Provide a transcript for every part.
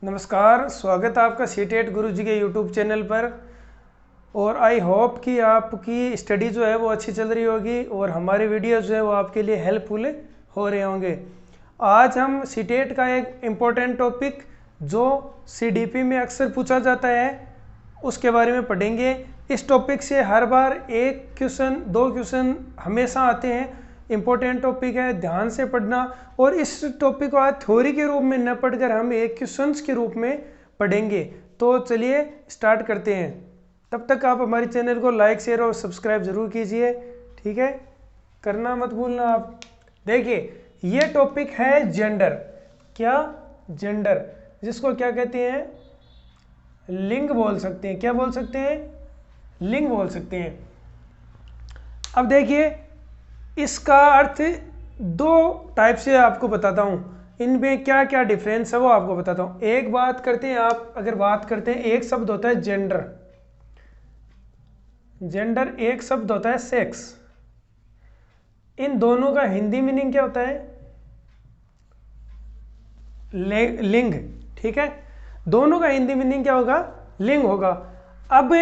नमस्कार, स्वागत है आपका सीटेट गुरुजी के यूट्यूब चैनल पर। और आई होप कि आपकी स्टडी जो है वो अच्छी चल रही होगी और हमारे वीडियो जो है वो आपके लिए हेल्पफुल हो रहे होंगे। आज हम सीटेट का एक इम्पोर्टेंट टॉपिक जो सीडीपी में अक्सर पूछा जाता है उसके बारे में पढ़ेंगे। इस टॉपिक से हर बार एक क्वेश्चन, दो क्वेश्चन हमेशा आते हैं। इम्पोर्टेंट टॉपिक है, ध्यान से पढ़ना। और इस टॉपिक को आज थ्योरी के रूप में न पढ़कर हम एक क्वेश्चंस के रूप में पढ़ेंगे। तो चलिए स्टार्ट करते हैं। तब तक आप हमारे चैनल को लाइक, शेयर और सब्सक्राइब जरूर कीजिए, ठीक है, करना मत भूलना आप। देखिए, ये टॉपिक है जेंडर। क्या? जेंडर, जिसको क्या कहते हैं? लिंग बोल सकते हैं। क्या बोल सकते हैं? लिंग बोल सकते हैं। अब देखिए, इसका अर्थ दो टाइप से आपको बताता हूँ। इनमें क्या क्या डिफरेंस है वो आपको बताता हूँ। एक बात करते हैं, आप अगर बात करते हैं, एक शब्द होता है जेंडर। जेंडर एक शब्द होता है सेक्स। इन दोनों का हिंदी मीनिंग क्या होता है? लिंग, ठीक है। दोनों का हिंदी मीनिंग क्या होगा? लिंग होगा। अब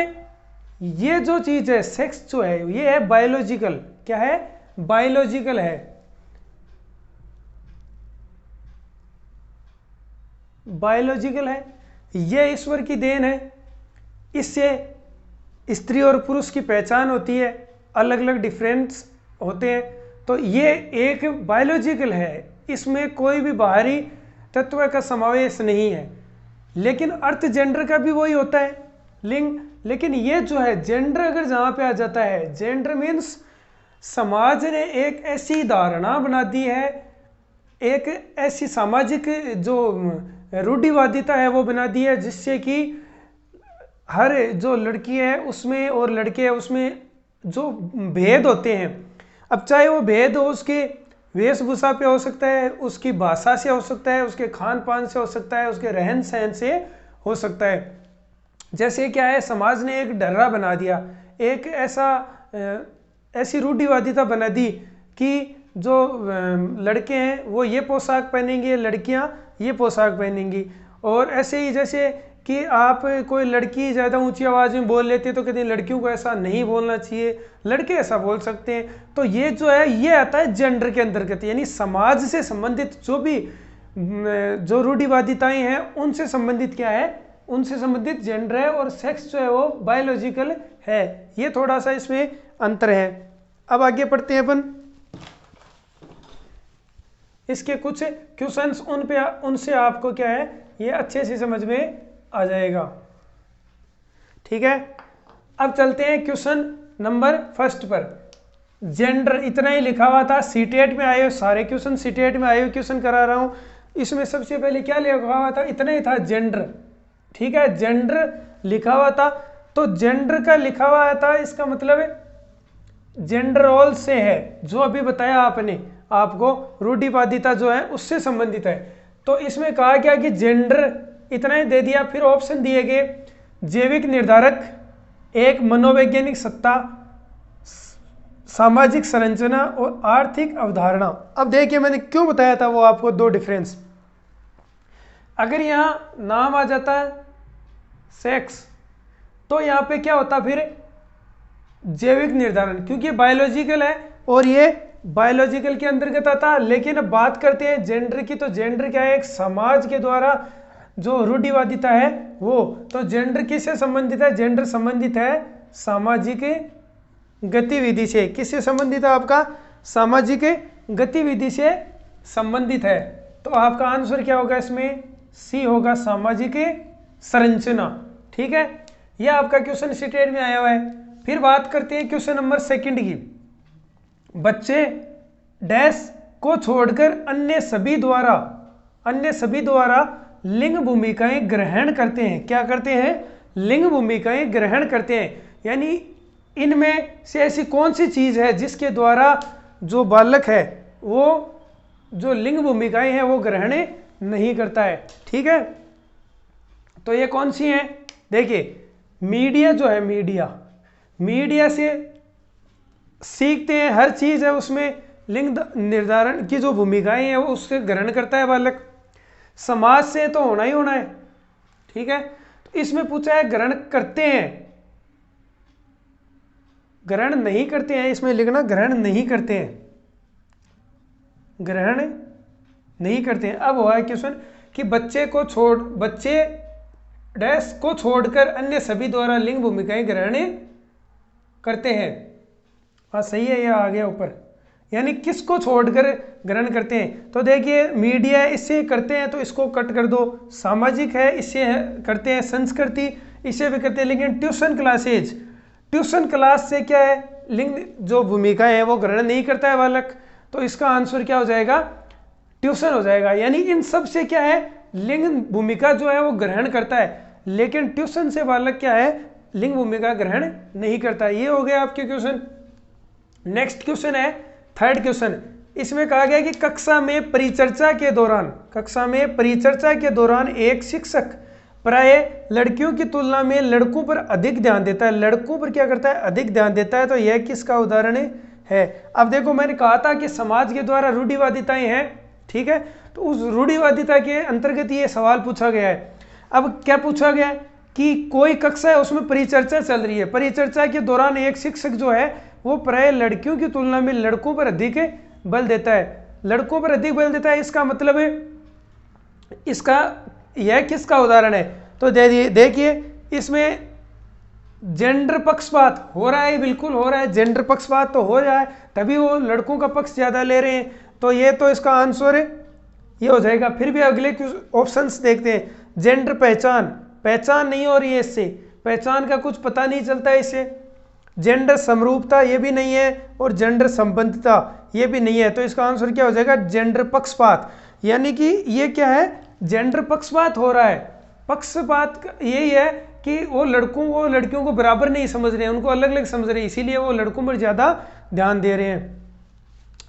ये जो चीज है सेक्स जो है ये है बायोलॉजिकल। क्या है? बायोलॉजिकल है। बायोलॉजिकल है, ये ईश्वर की देन है। इससे स्त्री और पुरुष की पहचान होती है, अलग अलग डिफरेंस होते हैं। तो ये एक बायोलॉजिकल है, इसमें कोई भी बाहरी तत्व का समावेश नहीं है। लेकिन अर्थ जेंडर का भी वही होता है, लिंग। लेकिन ये जो है जेंडर अगर जहां पे आ जाता है, जेंडर मीन्स समाज ने एक ऐसी धारणा बना दी है, एक ऐसी सामाजिक जो रूढ़िवादिता है वो बना दी है, जिससे कि हर जो लड़की है उसमें और लड़के है उसमें जो भेद होते हैं, अब चाहे वो भेद हो उसके वेशभूषा पे हो सकता है, उसकी भाषा से हो सकता है, उसके खान पान से हो सकता है, उसके रहन सहन से हो सकता है। जैसे क्या है, समाज ने एक डर्रा बना दिया, एक ऐसी रूढ़िवादिता बना दी कि जो लड़के हैं वो ये पोशाक पहनेंगे, लड़कियां ये पोशाक पहनेंगी। और ऐसे ही जैसे कि आप कोई लड़की ज़्यादा ऊंची आवाज़ में बोल लेते तो कहते हैं लड़कियों को ऐसा नहीं बोलना चाहिए, लड़के ऐसा बोल सकते हैं। तो ये जो है ये आता है जेंडर के अंतर्गत, यानी समाज से संबंधित जो भी जो रूढ़िवादिताएं हैं उनसे संबंधित क्या है, उनसे संबंधित जेंडर है। और सेक्स जो है वो बायोलॉजिकल है। ये थोड़ा सा इसमें अंतर है। अब आगे पढ़ते हैं अपन। इसके कुछ क्वेश्चंस उनसे आपको क्या है ये अच्छे से समझ में आ जाएगा, ठीक है। अब चलते हैं क्वेश्चन नंबर फर्स्ट पर। जेंडर इतना ही लिखा हुआ था, सीटेट में आए हुए सारे क्वेश्चन, सीटेट में आए हुए क्वेश्चन करा रहा हूं। इसमें सबसे पहले क्या लिखा हुआ था? इतना ही था, जेंडर, ठीक है। जेंडर लिखा हुआ था, तो जेंडर का लिखा हुआ था, इसका मतलब जेंडर रोल से है, जो अभी बताया आपने, आपको रूढ़िवादिता जो है उससे संबंधित है। तो इसमें कहा गया कि जेंडर इतना ही दे दिया। फिर ऑप्शन दिए गए, जैविक निर्धारक, एक मनोवैज्ञानिक सत्ता, सामाजिक संरचना और आर्थिक अवधारणा। अब देखिए मैंने क्यों बताया था वो आपको दो डिफरेंस। अगर यहां नाम आ जाता है सेक्स तो यहां पे क्या होता? फिर जैविक निर्धारण, क्योंकि बायोलॉजिकल है और ये बायोलॉजिकल के अंतर्गत आता। लेकिन अब बात करते हैं जेंडर की, तो जेंडर क्या है? एक समाज के द्वारा जो रूढ़िवादिता है वो। तो जेंडर किससे संबंधित है? जेंडर संबंधित है सामाजिक गतिविधि से। किससे संबंधित है? आपका सामाजिक गतिविधि से संबंधित है। तो आपका आंसर क्या होगा इसमें? सी होगा, सामाजिक संरचना, ठीक है। यह आपका क्वेश्चन सीटेट में आया हुआ है। फिर बात करते हैं क्वेश्चन नंबर सेकंड की। बच्चे डैश को छोड़कर अन्य सभी द्वारा लिंग भूमिकाएं ग्रहण करते हैं। क्या करते हैं? लिंग भूमिकाएं ग्रहण करते हैं। यानी इनमें से ऐसी कौन सी चीज है जिसके द्वारा जो बालक है वो जो लिंग भूमिकाएं हैं वो ग्रहण नहीं करता है, ठीक है। तो ये कौन सी है? देखिए, मीडिया जो है, मीडिया से सीखते हैं, हर चीज है उसमें लिंग निर्धारण की जो भूमिकाएं हैं वो उससे ग्रहण करता है बालक। समाज से तो होना ही होना है, ठीक है, तो इसमें पूछा है ग्रहण करते हैं, ग्रहण नहीं करते हैं, इसमें लिखना ग्रहण नहीं करते हैं, ग्रहण नहीं करते हैं। अब हुआ है क्वेश्चन कि बच्चे डैश को छोड़कर अन्य सभी द्वारा लिंग भूमिकाएं ग्रहण करते हैं। हाँ सही है, यह आ गया ऊपर, यानी किसको छोड़कर ग्रहण करते हैं। तो देखिए मीडिया इससे करते हैं तो इसको कट कर दो, सामाजिक है इससे करते हैं, संस्कृति इससे भी करते हैं, लेकिन ट्यूशन क्लास से क्या है, लिंग जो भूमिका है वो ग्रहण नहीं करता है बालक, तो इसका आंसर क्या हो जाएगा, ट्यूशन हो जाएगा। यानी इन सब से क्या है, लिंग भूमिका जो है वो ग्रहण करता है, लेकिन ट्यूशन से बालक क्या है, लिंग भूमिका ग्रहण नहीं करता है। ये हो गया आपके क्वेश्चन। नेक्स्ट क्वेश्चन है थर्ड क्वेश्चन, इसमें कहा गया कि कक्षा में परिचर्चा के दौरान एक शिक्षक प्राय लड़कियों की तुलना में लड़कों पर अधिक ध्यान देता है, लड़कों पर क्या करता है, अधिक ध्यान देता है। तो यह किसका उदाहरण है। अब देखो मैंने कहा था कि समाज के द्वारा रूढ़िवादिताएं हैं, ठीक है, तो उस रूढ़िवादिता के अंतर्गत ये सवाल पूछा गया है। अब क्या पूछा गया है कि कोई कक्षा है उसमें परिचर्चा चल रही है, परिचर्चा के दौरान एक शिक्षक जो है वो प्राय लड़कियों की तुलना में लड़कों पर अधिक बल देता है, लड़कों पर अधिक बल देता है। इसका मतलब है, इसका यह किसका उदाहरण है, तो देखिए इसमें जेंडर पक्षपात हो रहा है, बिल्कुल हो रहा है, जेंडर पक्षपात तो हो रहा है, तभी वो लड़कों का पक्ष ज्यादा ले रहे हैं, तो ये तो इसका आंसर है, ये हो जाएगा। फिर भी अगले ऑप्शंस देखते हैं। जेंडर पहचान नहीं हो रही है, इससे पहचान का कुछ पता नहीं चलता है इससे। जेंडर समरूपता ये भी नहीं है, और जेंडर संबंधिता ये भी नहीं है, तो इसका आंसर क्या हो जाएगा, जेंडर पक्षपात। यानी कि ये क्या है, जेंडर पक्षपात हो रहा है। पक्षपात यही है कि वो लड़कियों को बराबर नहीं समझ रहे हैं, उनको अलग अलग समझ रहे हैं, इसीलिए वो लड़कों पर ज्यादा ध्यान दे रहे हैं।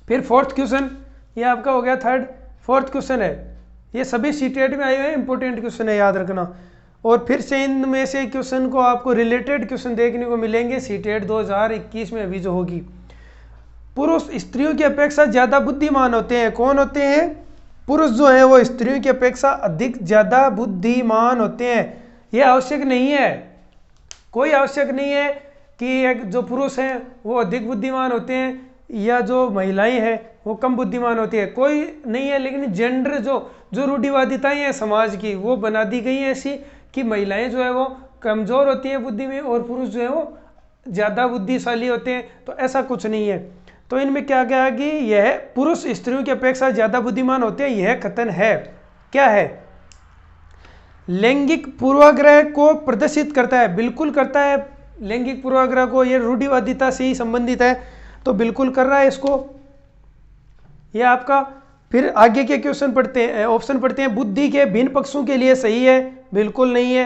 फिर फोर्थ क्वेश्चन, ये आपका हो गया थर्ड, फोर्थ क्वेश्चन है, ये सभी सीटेट में आए हुए हैं, इंपॉर्टेंट क्वेश्चन है, याद रखना। और फिर से इनमें से क्वेश्चन को आपको रिलेटेड क्वेश्चन देखने को मिलेंगे सीटेट 2021 में अभी जो होगी। पुरुष स्त्रियों की अपेक्षा ज्यादा बुद्धिमान होते हैं, कौन होते हैं, पुरुष जो है वो स्त्रियों की अपेक्षा अधिक ज्यादा बुद्धिमान होते हैं। यह आवश्यक नहीं है, कोई आवश्यक नहीं है कि जो पुरुष हैं वो अधिक बुद्धिमान होते हैं या जो महिलाएं हैं वो कम बुद्धिमान होती है, कोई नहीं है। लेकिन जेंडर जो रूढ़िवादिताएं हैं समाज की वो बना दी गई है ऐसी कि महिलाएं जो है वो कमजोर होती है बुद्धि में और पुरुष जो है वो ज्यादा बुद्धिशाली होते हैं, तो ऐसा कुछ नहीं है। तो इनमें क्या कहा कि यह पुरुष स्त्रियों की अपेक्षा ज्यादा बुद्धिमान होते हैं, यह कथन है, क्या है, लैंगिक पूर्वाग्रह को प्रदर्शित करता है, बिल्कुल करता है लैंगिक पूर्वाग्रह को, यह रूढ़िवादिता से ही संबंधित है, तो बिल्कुल कर रहा है इसको। यह आपका फिर आगे के क्वेश्चन पढ़ते हैं, ऑप्शन पढ़ते हैं। बुद्धि के भिन्न पक्षों के लिए सही है, बिल्कुल नहीं है,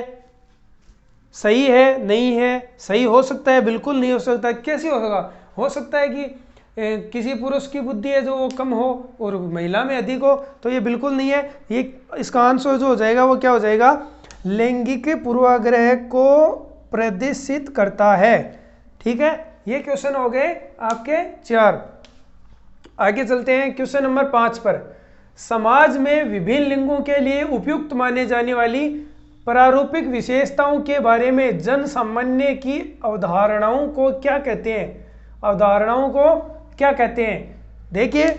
सही है, नहीं है, सही हो सकता है, बिल्कुल नहीं हो सकता। कैसे होगा, हो सकता है कि किसी पुरुष की बुद्धि है जो वो कम हो और महिला में अधिक हो, तो ये बिल्कुल नहीं है। ये इसका आंसर जो हो जाएगा वो क्या हो जाएगा, लैंगिक पूर्वाग्रह को प्रदर्शित करता है, ठीक है। ये क्वेश्चन हो गए आपके 4। आगे चलते हैं क्वेश्चन नंबर 5 पर। समाज में विभिन्न लिंगों के लिए उपयुक्त माने जाने वाली प्रारूपिक विशेषताओं के बारे में जन सामान्य की अवधारणाओं को क्या कहते हैं, अवधारणाओं को क्या कहते हैं। देखिए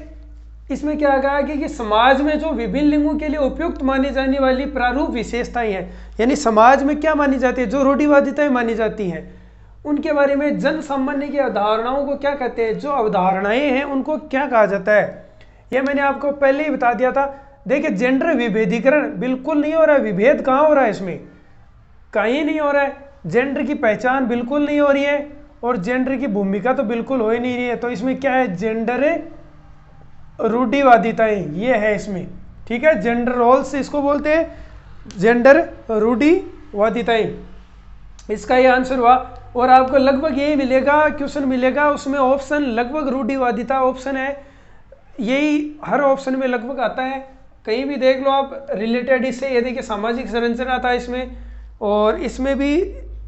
इसमें क्या कहा कि समाज में जो विभिन्न लिंगों के लिए उपयुक्त मानी जाने वाली प्रारूप विशेषताएं हैं, यानी समाज में क्या मानी जाती है, जो रूढ़िवादिताएं मानी जाती हैं, उनके बारे में जन सामान्य की अवधारणाओं को क्या कहते हैं, जो अवधारणाएं हैं उनको क्या कहा जाता है। यह मैंने आपको पहले ही बता दिया था। देखिए जेंडर विभेदीकरण बिल्कुल नहीं हो रहा है, विभेद कहाँ हो रहा है, इसमें कहीं नहीं हो रहा है। जेंडर की पहचान बिल्कुल नहीं हो रही है और जेंडर की भूमिका तो बिल्कुल हो ही नहीं रही है। तो इसमें क्या है, जेंडर रूढ़िवादिताएं, ये है इसमें, ठीक है। जेंडर रोल्स इसको बोलते हैं, जेंडर रूढ़िवादिताएं, इसका ये आंसर हुआ। और आपको लगभग यही मिलेगा, क्वेश्चन मिलेगा उसमें ऑप्शन लगभग रूढ़िवादिता ऑप्शन है, यही हर ऑप्शन में लगभग आता है, कहीं भी देख लो आप रिलेटेड इससे। ये देखिए सामाजिक संरचना था इसमें, और इसमें भी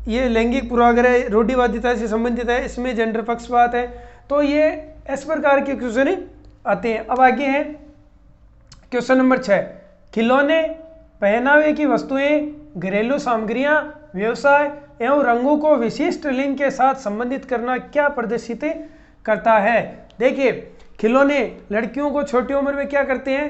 ये लैंगिक पूर्वाग्रह रूढ़िवादिता से संबंधित है, इसमें जेंडर पक्षपात है। तो ये इस प्रकार के क्वेश्चन आते हैं। अब आगे है क्वेश्चन नंबर 6। खिलौने, पहनावे की वस्तुएं, घरेलू सामग्रियां, व्यवसाय एवं रंगों को विशिष्ट लिंग के साथ संबंधित करना क्या प्रदर्शित करता है। देखिए खिलौने लड़कियों को छोटी उम्र में क्या करते हैं,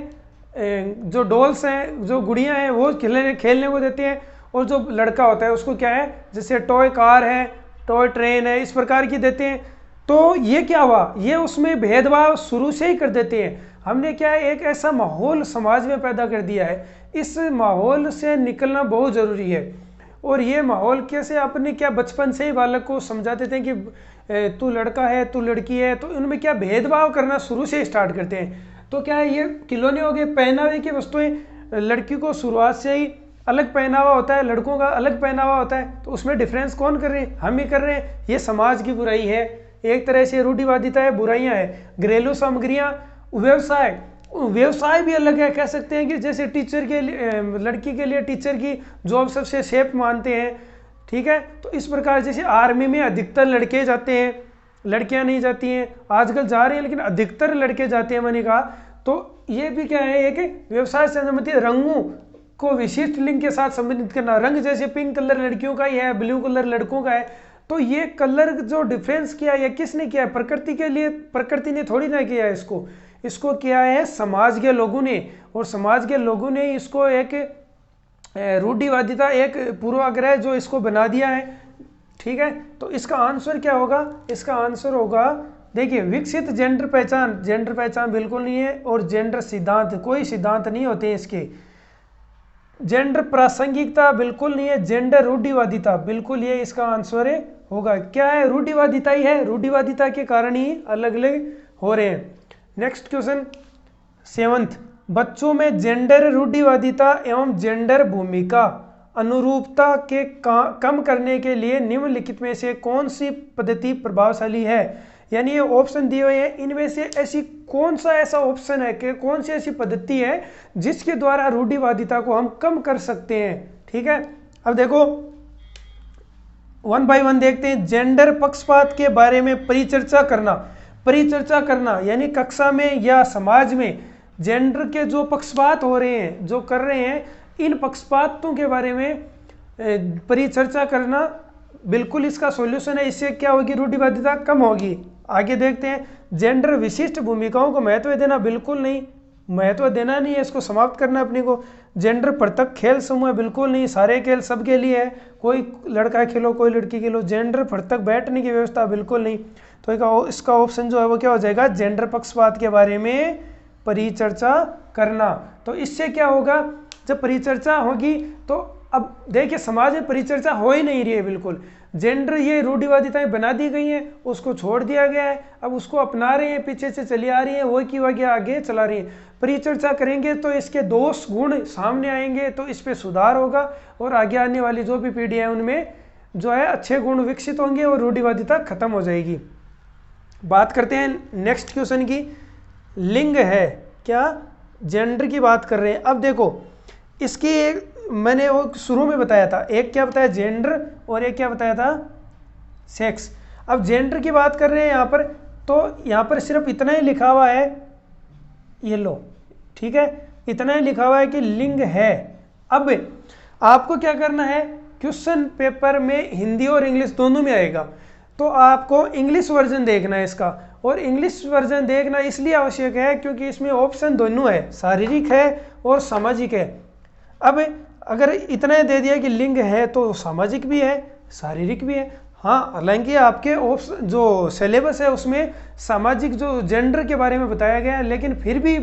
जो डॉल्स हैं, जो गुड़ियां हैं वो खेलने को देते हैं, और जो लड़का होता है उसको क्या है, जैसे टॉय कार है, टॉय ट्रेन है, इस प्रकार की देते हैं। तो ये क्या हुआ, ये उसमें भेदभाव शुरू से ही कर देते हैं। हमने क्या है, एक ऐसा माहौल समाज में पैदा कर दिया है, इस माहौल से निकलना बहुत ज़रूरी है। और ये माहौल कैसे, अपने क्या बचपन से ही बालक को समझा देते हैं कि तू लड़का है, तू लड़की है, तो इनमें क्या भेदभाव करना शुरू से ही स्टार्ट करते हैं। तो क्या है, ये खिलौने हो गए, पहनावे की वस्तुएं, लड़की को शुरुआत से ही अलग पहनावा होता है, लड़कों का अलग पहनावा होता है, तो उसमें डिफरेंस कौन कर रहे हैं, हम ही कर रहे हैं। ये समाज की बुराई है, एक तरह से रूढ़िवादिता है, बुराइयां है। घरेलू सामग्रियां, व्यवसाय, व्यवसाय भी अलग है, कह सकते हैं कि जैसे टीचर के लिए, लड़की के लिए टीचर की जॉब सबसे सेफ मानते हैं, ठीक है। तो इस प्रकार जैसे आर्मी में अधिकतर लड़के जाते हैं, लड़कियां नहीं जाती हैं, आजकल जा रहे हैं लेकिन अधिकतर लड़के जाते हैं, मैंने कहा। तो ये भी क्या है, एक व्यवसाय से संबंधित। रंगों को विशिष्ट लिंग के साथ संबंधित करना, रंग जैसे पिंक कलर लड़कियों का ही है, ब्लू कलर लड़कों का है, तो ये कलर जो डिफरेंस किया है, किसने किया है, प्रकृति के लिए, प्रकृति ने थोड़ी ना किया है इसको किया है समाज के लोगों ने, और समाज के लोगों ने इसको एक रूढ़िवादिता, एक पूर्वाग्रह जो इसको बना दिया है, ठीक है। तो इसका आंसर क्या होगा, इसका आंसर होगा, देखिए विकसित जेंडर पहचान, जेंडर पहचान बिल्कुल नहीं है, और जेंडर सिद्धांत, कोई सिद्धांत नहीं होते हैं इसके। जेंडर प्रासंगिकता बिल्कुल नहीं है, जेंडर रूढ़िवादिता बिल्कुल, ये इसका आंसर होगा। क्या है, रूढ़िवादिता ही है, रूढ़िवादिता के कारण ही अलग अलग हो रहे हैं। नेक्स्ट क्वेश्चन 7th, बच्चों में जेंडर रूढ़िवादिता एवं जेंडर भूमिका अनुरूपता के कम करने के लिए निम्नलिखित में से कौन सी पद्धति प्रभावशाली है। यानी ये ऑप्शन दिए हुए हैं, इनमें से ऐसी कौन सा ऐसा ऑप्शन है कि कौन सी ऐसी पद्धति है जिसके द्वारा रूढ़िवादिता को हम कम कर सकते हैं, ठीक है। अब देखो 1 बाय 1 देखते हैं। जेंडर पक्षपात के बारे में परिचर्चा करना, परिचर्चा करना यानी कक्षा में या समाज में जेंडर के जो पक्षपात हो रहे हैं, जो कर रहे हैं, इन पक्षपातों के बारे में परिचर्चा करना बिल्कुल इसका सॉल्यूशन है। इससे क्या होगी, रूढ़िवादिता कम होगी। आगे देखते हैं, जेंडर विशिष्ट भूमिकाओं को महत्व देना, बिल्कुल नहीं, महत्व देना नहीं है, इसको समाप्त करना अपने को। जेंडर पृथक खेल समूह, बिल्कुल नहीं, सारे खेल सबके लिए है, कोई लड़का खेलो कोई लड़की खेलो। जेंडर पृथक बैठने की व्यवस्था, बिल्कुल नहीं। तो इसका ऑप्शन जो है वो क्या हो जाएगा, जेंडर पक्षपात के बारे में परिचर्चा करना। तो इससे क्या होगा, जब परिचर्चा होगी तो अब देखिए समाज में परिचर्चा हो ही नहीं रही है बिल्कुल। जेंडर ये रूढ़िवादिताएं बना दी गई हैं, उसको छोड़ दिया गया है, अब उसको अपना रहे हैं, पीछे से चली आ रही है, वही की वही आगे चला रही है। परिचर्चा करेंगे तो इसके दोष गुण सामने आएंगे, तो इस पे सुधार होगा, और आगे आने वाली जो भी पीढ़ी है उनमें जो है अच्छे गुण विकसित होंगे और रूढ़िवादिता खत्म हो जाएगी। बात करते हैं नेक्स्ट क्वेश्चन की। लिंग है क्या, जेंडर की बात कर रहे हैं। अब देखो इसकी मैंने वो शुरू में बताया था, एक क्या बताया जेंडर और एक क्या बताया था सेक्स। अब जेंडर की बात कर रहे हैं यहाँ पर, तो यहाँ पर सिर्फ इतना ही लिखा हुआ है, ये लो, ठीक है, इतना ही लिखा हुआ है कि लिंग है। अब आपको क्या करना है, क्वेश्चन पेपर में हिंदी और इंग्लिश दोनों में आएगा, तो आपको इंग्लिश वर्जन देखना है इसका। और इंग्लिश वर्जन देखना इसलिए आवश्यक है क्योंकि इसमें ऑप्शन दोनों है, शारीरिक है और सामाजिक है। अब अगर इतना दे दिया कि लिंग है तो सामाजिक भी है शारीरिक भी है। हाँ, हालांकि आपके ऑप्शन जो सिलेबस है उसमें सामाजिक जो जेंडर के बारे में बताया गया है, लेकिन फिर भी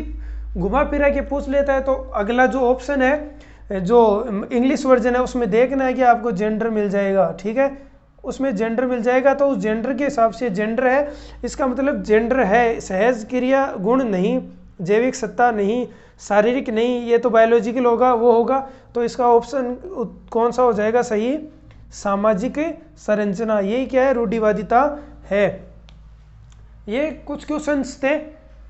घुमा फिरा के पूछ लेता है, तो अगला जो ऑप्शन है जो इंग्लिश वर्जन है उसमें देखना है कि आपको जेंडर मिल जाएगा, ठीक है, उसमें जेंडर मिल जाएगा। तो उस जेंडर के हिसाब से जेंडर है, इसका मतलब जेंडर है सहज क्रिया गुण नहीं, जैविक सत्ता नहीं, शारीरिक नहीं, ये तो बायोलॉजिकल होगा, वो होगा। तो इसका ऑप्शन कौन सा हो जाएगा सही, सामाजिक संरचना। यही क्या है, रूढ़िवादिता है। ये कुछ क्वेश्चंस थे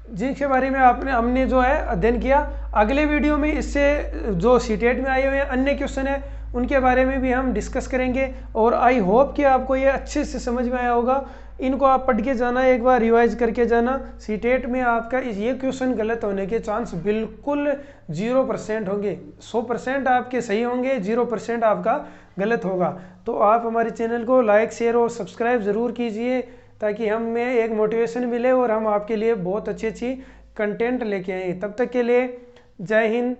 जिनके बारे में हमने जो है अध्ययन किया। अगले वीडियो में इससे जो सीटेट में आए हुए हैं अन्य क्वेश्चन है उनके बारे में भी हम डिस्कस करेंगे। और आई होप कि आपको ये अच्छे से समझ में आया होगा। इनको आप पढ़ के जाना, एक बार रिवाइज करके जाना। सीटेट में आपका ये क्वेश्चन गलत होने के चांस बिल्कुल 0% होंगे। 100% आपके सही होंगे, 0% आपका गलत होगा। तो आप हमारे चैनल को लाइक, शेयर और सब्सक्राइब ज़रूर कीजिए, ताकि हमें एक मोटिवेशन मिले और हम आपके लिए बहुत अच्छी अच्छी कंटेंट लेके आए। तब तक के लिए जय हिंद,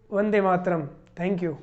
वंदे मातरम। Thank you.